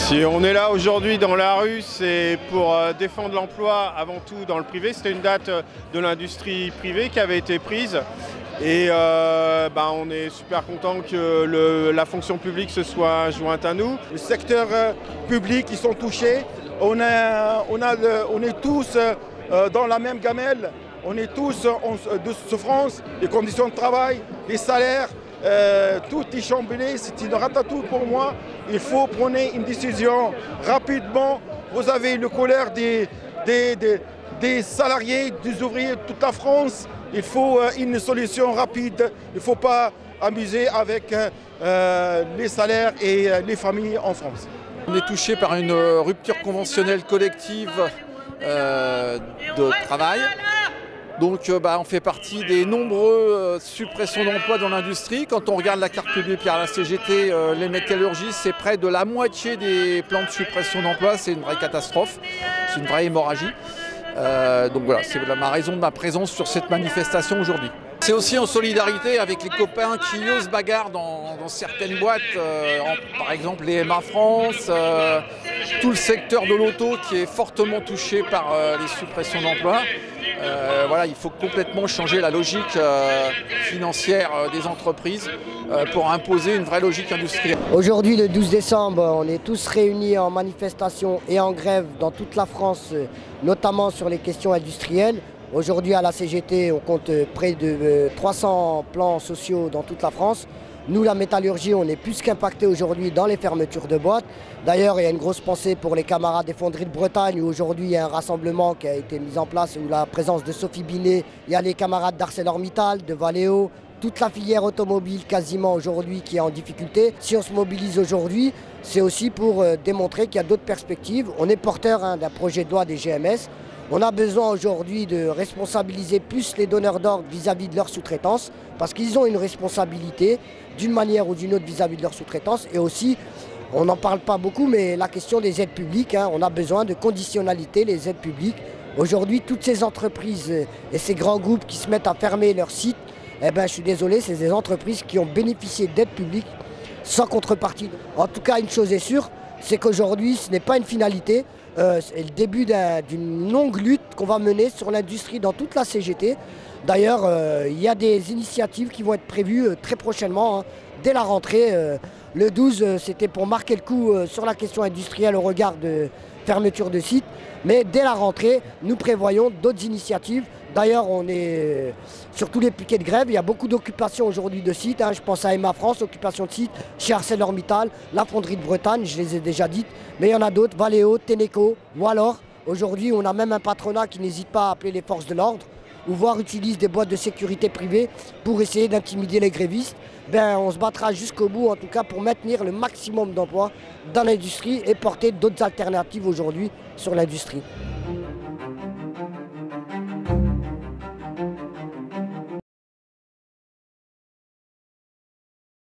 Si on est là aujourd'hui dans la rue, c'est pour défendre l'emploi avant tout dans le privé. C'était une date de l'industrie privée qui avait été prise. Et on est super content que la fonction publique se soit jointe à nous. Le secteur public, ils sont touchés. On est tous dans la même gamelle. On est tous de souffrance, les conditions de travail, les salaires. Tout est chamboulé, c'est une ratatouille pour moi. Il faut prendre une décision rapidement. Vous avez le colère des salariés, des ouvriers de toute la France. Il faut une solution rapide. Il ne faut pas amuser avec les salaires et les familles en France. On est touché par une rupture conventionnelle collective de travail. Donc on fait partie des nombreuses suppressions d'emplois dans l'industrie. Quand on regarde la carte publique à la CGT, les métallurgistes, c'est près de la moitié des plans de suppression d'emplois. C'est une vraie catastrophe, c'est une vraie hémorragie. Donc voilà, c'est ma raison de ma présence sur cette manifestation aujourd'hui. C'est aussi en solidarité avec les copains qui eux se bagarrent dans certaines boîtes, par exemple les MA France, tout le secteur de l'auto qui est fortement touché par les suppressions d'emplois. Voilà, il faut complètement changer la logique financière des entreprises pour imposer une vraie logique industrielle. Aujourd'hui, le 12 décembre, on est tous réunis en manifestation et en grève dans toute la France, notamment sur les questions industrielles. Aujourd'hui, à la CGT, on compte près de 300 plans sociaux dans toute la France. Nous, la métallurgie, on est plus qu'impactés aujourd'hui dans les fermetures de boîtes. D'ailleurs, il y a une grosse pensée pour les camarades des fonderies de Bretagne, où aujourd'hui, il y a un rassemblement qui a été mis en place, où la présence de Sophie Binet, il y a les camarades d'ArcelorMittal, de Valeo, toute la filière automobile quasiment aujourd'hui qui est en difficulté. Si on se mobilise aujourd'hui, c'est aussi pour démontrer qu'il y a d'autres perspectives. On est porteur d'un projet de loi des GMS. On a besoin aujourd'hui de responsabiliser plus les donneurs d'ordre vis-à-vis de leur sous-traitance, parce qu'ils ont une responsabilité d'une manière ou d'une autre vis-à-vis de leur sous-traitance. Et aussi, on n'en parle pas beaucoup, mais la question des aides publiques, on a besoin de conditionnalité, les aides publiques. Aujourd'hui, toutes ces entreprises et ces grands groupes qui se mettent à fermer leurs sites, je suis désolé, c'est des entreprises qui ont bénéficié d'aides publiques sans contrepartie. En tout cas, une chose est sûre, c'est qu'aujourd'hui, ce n'est pas une finalité. C'est le début d'une longue lutte qu'on va mener sur l'industrie dans toute la CGT. D'ailleurs, il y a des initiatives qui vont être prévues très prochainement, dès la rentrée. Le 12, c'était pour marquer le coup sur la question industrielle au regard de fermeture de sites. Mais dès la rentrée, nous prévoyons d'autres initiatives. D'ailleurs, on est sur tous les piquets de grève. Il y a beaucoup d'occupations aujourd'hui de sites. Je pense à MA France, occupation de sites, chez ArcelorMittal, la fonderie de Bretagne, je les ai déjà dites. Mais il y en a d'autres, Valeo, Tenneco, ou alors, aujourd'hui, on a même un patronat qui n'hésite pas à appeler les forces de l'ordre, ou voire utilise des boîtes de sécurité privées pour essayer d'intimider les grévistes. On se battra jusqu'au bout, en tout cas, pour maintenir le maximum d'emplois dans l'industrie et porter d'autres alternatives aujourd'hui sur l'industrie.